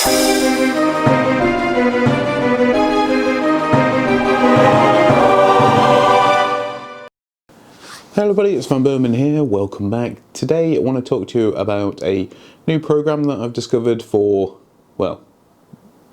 Hello everybody, it's vanburman here, welcome back. Today I want to talk to you about a new program that I've discovered for, well,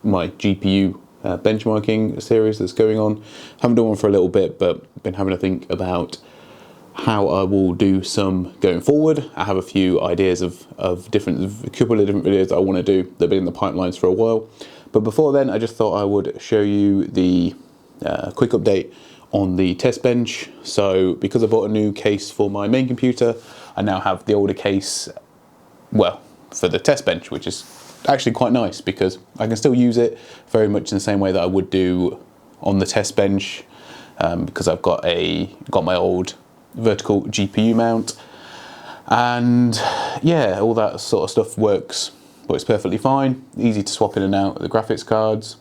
my GPU benchmarking series that's going on. Haven't done one for a little bit, but been having to think about how I will do some going forward. I have a few ideas of a couple of different videos that I want to do that have been in the pipelines for a while. But before then, I just thought I would show you the quick update on the test bench. So because I bought a new case for my main computer, I now have the older case, well, for the test bench, which is actually quite nice because I can still use it very much in the same way that I would do on the test bench, because I've got my old vertical GPU mount, and yeah, all that sort of stuff works perfectly fine. Easy to swap in and out the graphics cards.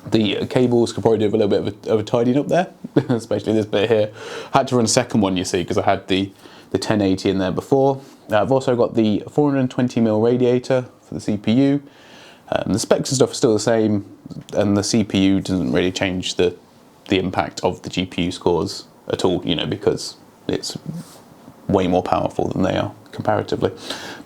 The cables could probably do with a little bit of a tidying up there, especially this bit here. I had to run a second one, you see, because I had the 1080 in there before. I've also got the 420mm radiator for the CPU. The specs and stuff are still the same, and the CPU doesn't really change the impact of the GPU scores at all, you know, because it's way more powerful than they are comparatively.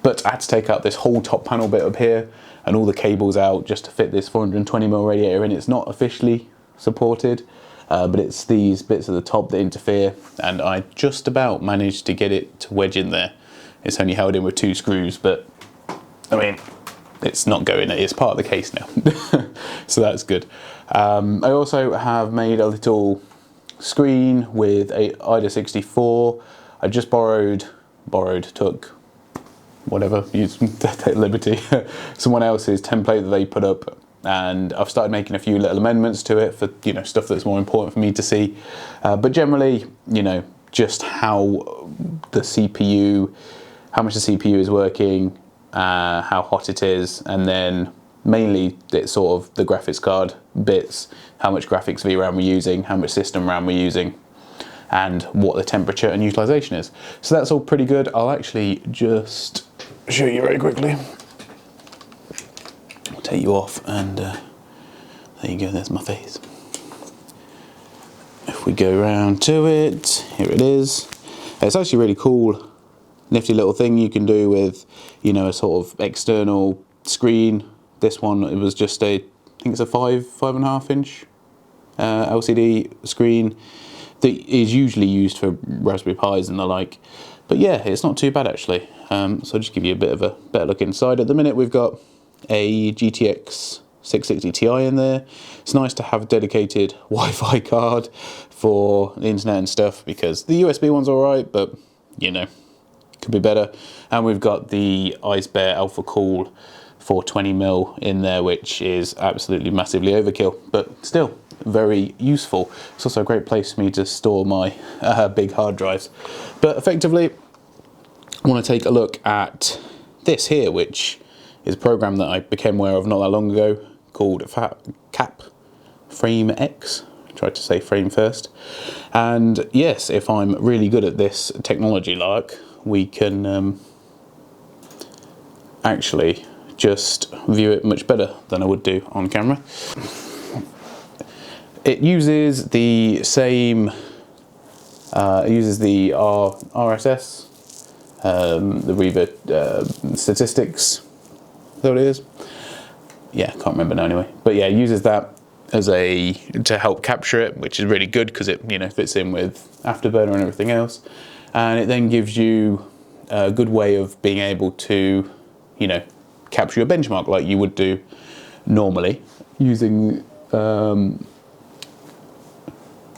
But I had to take out this whole top panel bit up here and all the cables out just to fit this 420mm radiator in. It's not officially supported, but it's these bits at the top that interfere, and I just about managed to get it to wedge in there. It's only held in with 2 screws, but I mean, it's not going, it's part of the case now. So that's good. I also have made a little screen with a IDA 64. I just took whatever, used liberty, someone else's template that they put up, and I've started making a few little amendments to it for, you know, stuff that's more important for me to see. But generally, you know, just how much the CPU is working, how hot it is, and then mainly it's sort of the graphics card bits, how much graphics VRAM we're using, how much system RAM we're using, and what the temperature and utilization is. So that's all pretty good. I'll actually just show you very quickly. I'll take you off, and there you go, there's my face. If we go around to it, here it is. It's actually really cool, nifty little thing you can do with, you know, a sort of external screen. This one, it was just I think it's a 5.5 inch LCD screen that is usually used for Raspberry Pis and the like. But yeah, it's not too bad actually. So I'll just give you a bit of a better look inside. At the minute we've got a GTX 660 Ti in there. It's nice to have a dedicated Wi-Fi card for the internet and stuff, because the USB one's alright, but you know, could be better. And we've got the Ice Bear Alpha Cool 420mm in there, which is absolutely massively overkill, but still very useful. It's also a great place for me to store my big hard drives. But effectively, I want to take a look at this here, which is a program that I became aware of not that long ago called CapFrameX. I tried to say frame first. And yes, if I'm really good at this technology lark, we can actually just view it much better than I would do on camera. It uses the same, RSS, the Reaver statistics, is that what it is? Yeah, can't remember now anyway. But yeah, it uses that as to help capture it, which is really good because it, you know, fits in with Afterburner and everything else. And it then gives you a good way of being able to, you know, capture your benchmark like you would do normally using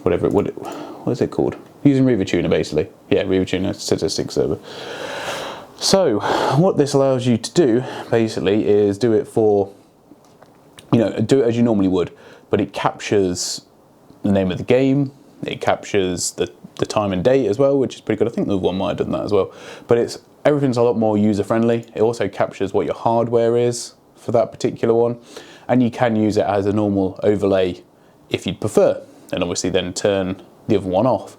what is it called? Using Reaver Tuner basically. Yeah, Reaver Tuner statistics server. So what this allows you to do basically is do it for, you know, do it as you normally would, but it captures the name of the game, it captures the time and date as well, which is pretty good. I think the other one might have done that as well. But everything's a lot more user-friendly. It also captures what your hardware is for that particular one, and you can use it as a normal overlay if you'd prefer, and obviously then turn the other one off.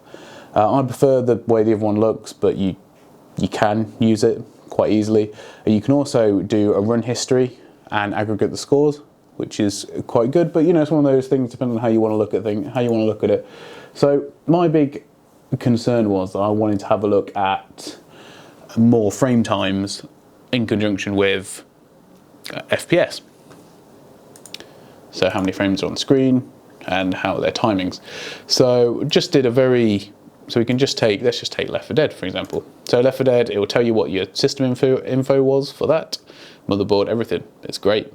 I prefer the way the other one looks, but you can use it quite easily. You can also do a run history and aggregate the scores, which is quite good. But you know, it's one of those things depending on how you want to look at it. So my big concern was that I wanted to have a look at more frame times in conjunction with FPS. So how many frames are on the screen and how are their timings. So just did so we can just take, let's just take Left 4 Dead for example. So Left 4 Dead, it will tell you what your system info was for that, motherboard, everything. It's great.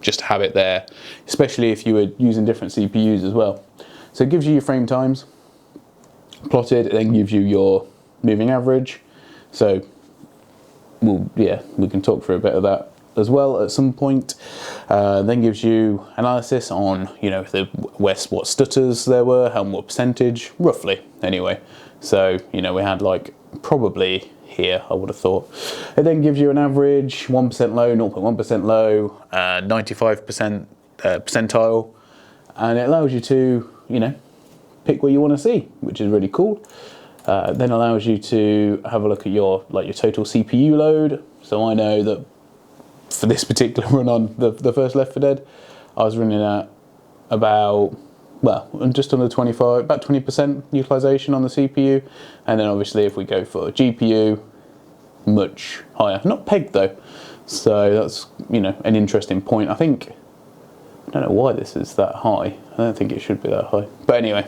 Just to have it there, especially if you were using different CPUs as well. So it gives you your frame times plotted, it then gives you your moving average. So we can talk through a bit of that as well at some point. Then gives you analysis on, you know, what stutters there were, what percentage, roughly anyway. So, you know, we had like probably here, I would have thought. It then gives you an average, 1% low, 0.1% low, 95% percentile, and it allows you to, you know, pick what you want to see, which is really cool. Then allows you to have a look at your total CPU load. So I know that for this particular run on the first Left 4 Dead, I was running at about, well, just under 25, about 20% utilization on the CPU. And then obviously if we go for GPU, much higher. Not pegged though. So that's, you know, an interesting point. I don't know why this is that high. I don't think it should be that high. But anyway,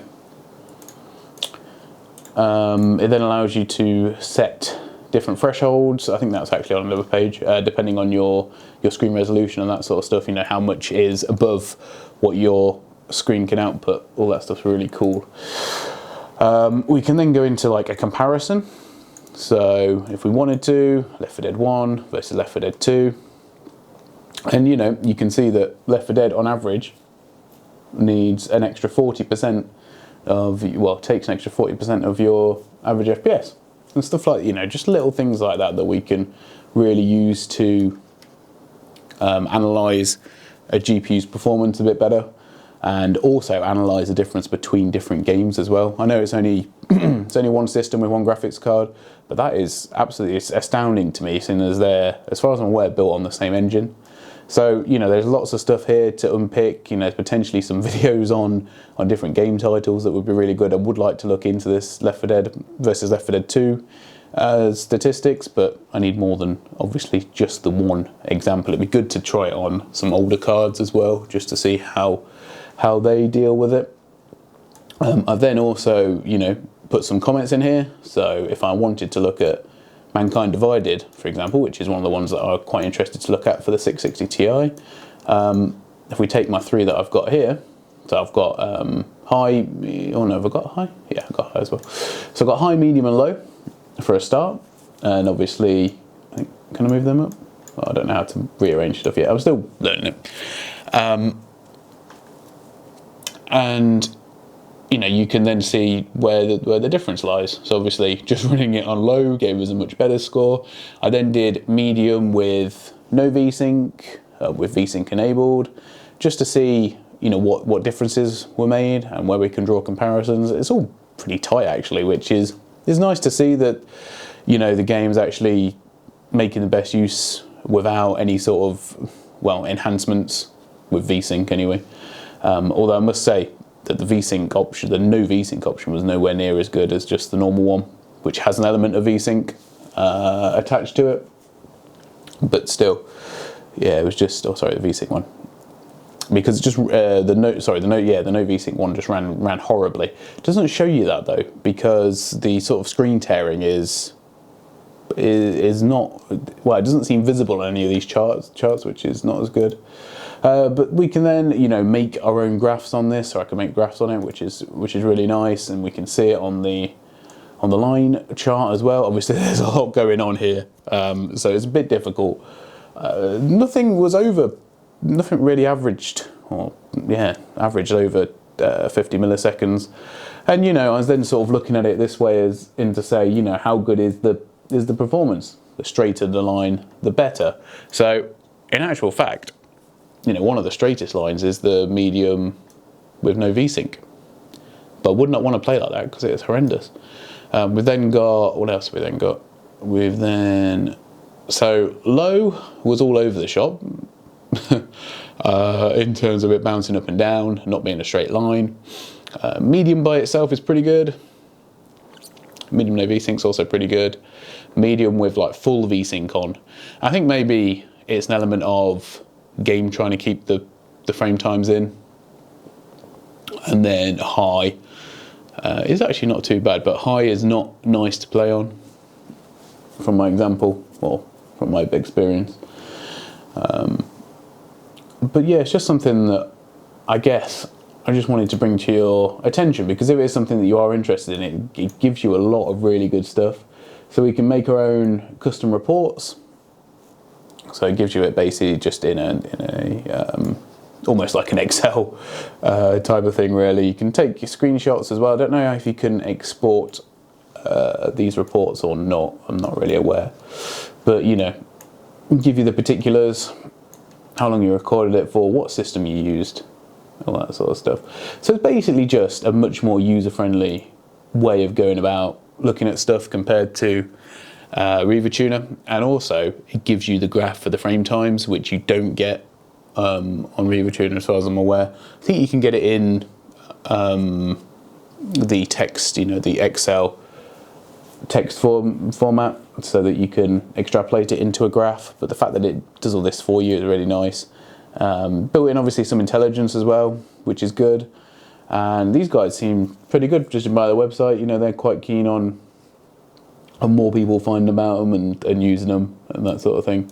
it then allows you to set different thresholds. I think that's actually on another page, depending on your screen resolution and that sort of stuff, you know, how much is above what your screen can output. All that stuff's really cool. We can then go into like a comparison. So if we wanted to, Left 4 Dead 1 versus Left 4 Dead 2, and you know, you can see that Left 4 Dead on average needs an extra 40% takes an extra 40% of your average FPS. And stuff like, you know, just little things like that we can really use to analyze a GPU's performance a bit better, and also analyze the difference between different games as well. I know it's only it's only one system with one graphics card, but that is absolutely astounding to me, seeing as they're, as far as I'm aware, built on the same engine. So, you know, there's lots of stuff here to unpick. You know, potentially some videos on different game titles that would be really good. I would like to look into this Left 4 Dead versus Left 4 Dead 2 statistics, but I need more than obviously just the one example. It'd be good to try it on some older cards as well, just to see how they deal with it. I've then also, you know, put some comments in here. So if I wanted to look at Mankind Divided, for example, which is one of the ones that I'm quite interested to look at for the 660 Ti. If we take my three that I've got here, so I've got high, oh no, have I got high? Yeah, I've got high as well. So I've got high, medium and low for a start. And obviously, can I move them up? Well, I don't know how to rearrange stuff yet. I'm still learning it. And you know, you can then see where the difference lies. So obviously, just running it on low gave us a much better score. I then did medium with no VSync, with VSync enabled, just to see, you know, what differences were made and where we can draw comparisons. It's all pretty tight actually, which is nice to see that, you know, the game's actually making the best use without any sort of, well, enhancements with VSync anyway. Although I must say, that the VSync option, the no VSync option, was nowhere near as good as just the normal one, which has an element of VSync attached to it. But still, yeah, it was just, oh sorry, the VSync one, because it just the no VSync one just ran horribly. It doesn't show you that though, because the sort of screen tearing is not, well, it doesn't seem visible on any of these charts, which is not as good. But we can then, you know, make our own graphs on this, or I can make graphs on it, which is really nice, and we can see it on the line chart as well. Obviously, there's a lot going on here, so it's a bit difficult. Nothing really averaged, averaged over 50 milliseconds, and you know, I was then sort of looking at it this way as in to say, you know, how good is the performance? The straighter the line, the better. So, in actual fact, you know, one of the straightest lines is the medium with no VSync. But I would not want to play like that because it's horrendous. We've then got, what else have we then got? We've then So low was all over the shop in terms of it bouncing up and down, not being a straight line. Medium by itself is pretty good. Medium no VSync's also pretty good. Medium with like full VSync on. I think maybe it's an element of game trying to keep the frame times in. And then high is actually not too bad, but high is not nice to play on, from my example, or from my experience. But yeah, it's just something that I guess I just wanted to bring to your attention, because if it's something that you are interested in, it gives you a lot of really good stuff. So we can make our own custom reports. So it gives you it basically just in a almost like an Excel type of thing, really. You can take your screenshots as well. I don't know if you can export these reports or not. I'm not really aware. But, you know, give you the particulars, how long you recorded it for, what system you used, all that sort of stuff. So it's basically just a much more user-friendly way of going about looking at stuff compared to Reaver Tuner. And also, it gives you the graph for the frame times, which you don't get on Reaver Tuner as far as I'm aware. I think you can get it in the text, you know, the Excel text format, so that you can extrapolate it into a graph. But the fact that it does all this for you is really nice. Built in obviously some intelligence as well, which is good. And these guys seem pretty good, judging by their website. You know, they're quite keen on more people finding about them and using them and that sort of thing.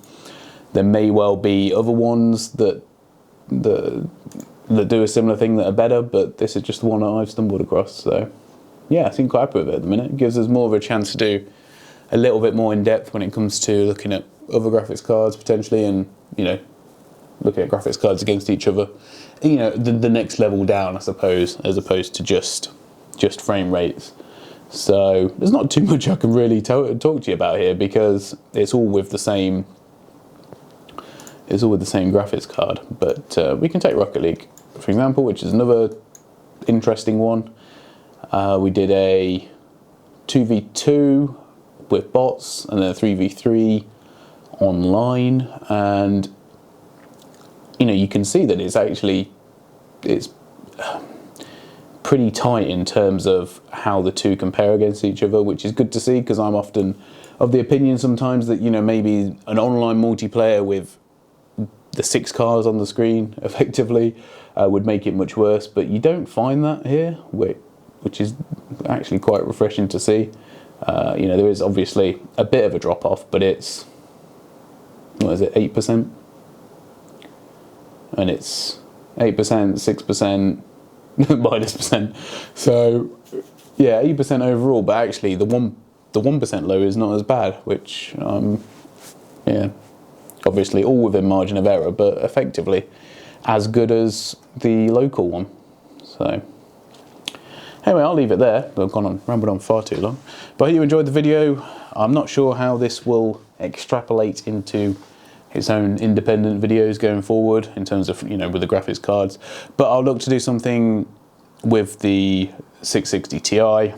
There may well be other ones that do a similar thing that are better, but this is just the one that I've stumbled across. So yeah, I seem quite happy with it at the minute. It gives us more of a chance to do a little bit more in depth when it comes to looking at other graphics cards potentially, and, you know, looking at graphics cards against each other. You know, the next level down, I suppose, as opposed to just frame rates. So there's not too much I can really talk to you about here, because it's all with the same graphics card. But we can take Rocket League, for example, which is another interesting one. We did a 2v2 with bots and then a 3v3 online, and you know, you can see that it's pretty tight in terms of how the two compare against each other, which is good to see, because I'm often of the opinion sometimes that, you know, maybe an online multiplayer with the 6 cars on the screen effectively would make it much worse, but you don't find that here, which is actually quite refreshing to see. You know, there is obviously a bit of a drop off, but it's, what is it, 8%? And it's 8%, 6%, -%. So yeah, 8% overall, but actually the 1% low is not as bad, which yeah, obviously all within margin of error, but effectively as good as the local one. So anyway, I'll leave it there. I've rambled on far too long, but I hope you enjoyed the video. I'm not sure how this will extrapolate into its own independent videos going forward in terms of, you know, with the graphics cards, but I'll look to do something with the 660 Ti.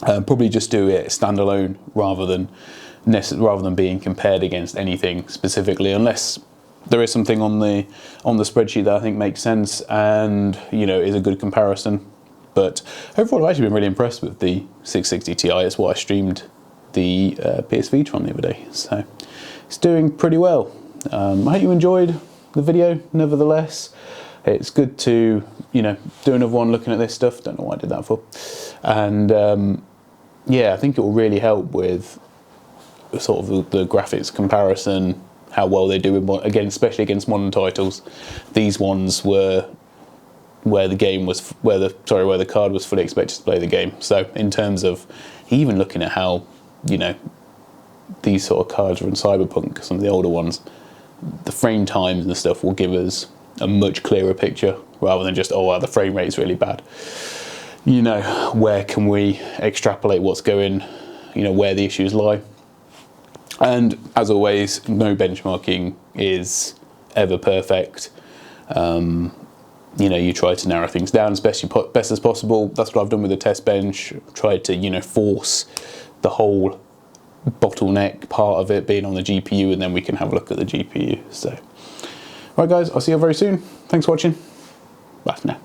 Probably just do it standalone rather than being compared against anything specifically, unless there is something on the spreadsheet that I think makes sense and, you know, is a good comparison. But overall, I've actually been really impressed with the 660 Ti. It's what I streamed the PS Vita on the other day, so it's doing pretty well. I hope you enjoyed the video. Nevertheless, it's good to, you know, do another one looking at this stuff. Don't know what I did that for. And yeah, I think it will really help with sort of the graphics comparison, how well they do again, especially against modern titles. These ones were where the card was fully expected to play the game. So in terms of even looking at how, you know, these sort of cards are in Cyberpunk, some of the older ones, the frame times and stuff will give us a much clearer picture, rather than just, oh wow, the frame rate's really bad. You know, where can we extrapolate what's going, you know, where the issues lie. And as always, no benchmarking is ever perfect. You know, you try to narrow things down as best as possible. That's what I've done with the test bench. Tried to, you know, force the whole bottleneck part of it being on the GPU, and then we can have a look at the GPU. So, all right, guys, I'll see you very soon. Thanks for watching. Bye for now.